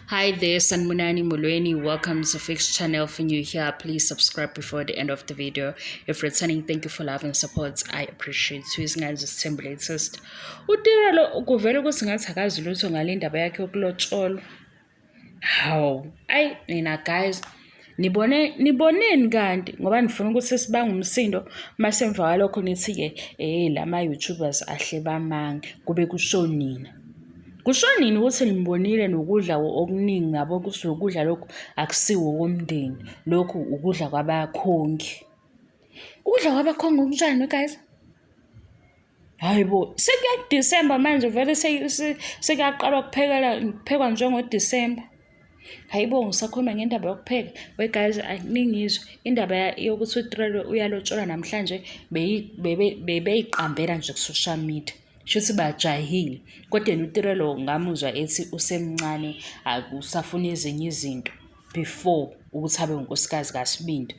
Hi there, Sanmunani Mulweni. Welcome to Fix Channel. If you're new here, please subscribe before the end of the video. If returning, thank you for love and support. I appreciate you. Isingazithembu latest. Utira lo kuvela ukuthi ngathi akazi lutho ngale ndaba yakhe yokulotsholo. Hawu, ayi nina guys, niboneni kanti ngoba nifuna ukuthi sibange umsindo mase emva kwalokho nithi ke lama YouTubers ahle bamange kube kusho nina. Kusho nini ukuthi nimbonile nokudla okuningi ngabo kusho ukudla lokhu akusiwo komndeni lokhu ukudla kwabakhongi. Ukudla kwabakhongi kunjani guys? Hayibo, sekuya December manje vele sekuyaqala ukuphekwa njengo December. Hayibo ngisakhuluma ngendaba yokupheka. We guys akuningizwe indaba yokuthi uTrelo uyalotshola namhlanje beyiqambela nje ku social media. Shuthi bajahile kodwa uTrelo ngamuzwa ethi usemncane akusafuna ezinye izinto before ukuthi abe unkosikazi kaSibindi.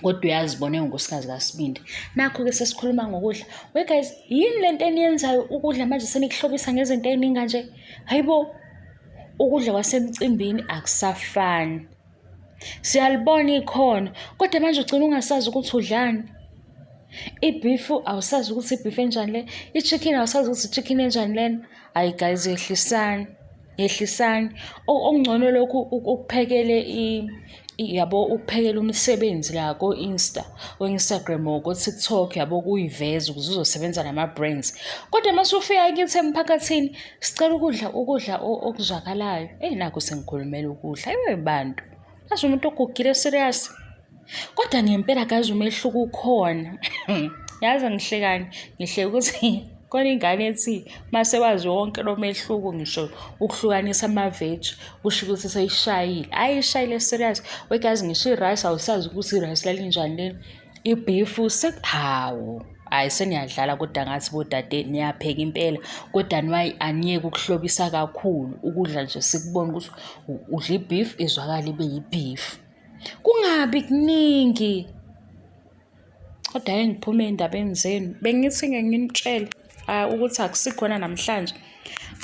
Kodwa uyazibona unkosikazi kaSibindi. Nakho ke sesikhuluma ngokudla. We guys, yini lento eniyenzayo ukudla manje senikuhlobisa ngezinto eziningi nje? Hayibo ukudla kwasemcimbini akusafani. Siyalibona ikhona kodwa manje ugcina ungasazi ukuthi udlani. Ibeef awusazi ukuthi ibeef enjani le, ichicken awusazi ukuthi ichicken enjani lena. Hayi guys, yehlisani. Okungcono lokhu ukuphekele yabo ukuphekela umsebenzi la ko Instagram or ko TikTok yabo kuyiveza ukuze uzosebenza nama brands. Kodwa mase ufika kithi emphakathini sicela ukudla okuzwakalayo. Nakho sengikhulumela ukudla. Ayiwe bantu. Azi umuntu ogugile serious. Kodwa ngempela guys umehluko ukhona. Yazi ngihlekani? Ngihle ukuthi khona ingane ethi mase wazi wonke lo mehluko ngisho ukuhlukanisa ama-veg kusho ukuthi seyishayile. Ayishayile serious. We guys ngisho i-rice awusazi ukuthi i-rice lalinjani leni. I-beef hawu. Hayi seniyadlala kodwa ngathi bodade niyapheka impela kodwa aniyeke ukuhlobisa kakhulu ukudla nje sikubona ukuthi udla i-beef izwakala ibe yi-beef. Kungabi kuningi. Kodwa ngiphume endabeni zenu. Bengithi nginitshela ukuthi akusikhona namhlanje.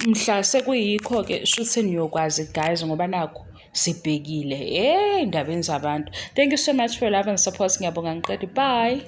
Mhla sekuyikho ke shuthi niyokwazi guys ngoba nakho sibhekile indabeni zabantu. Thank you so much for love and support. Ngiyabonga ngiqede. Bye.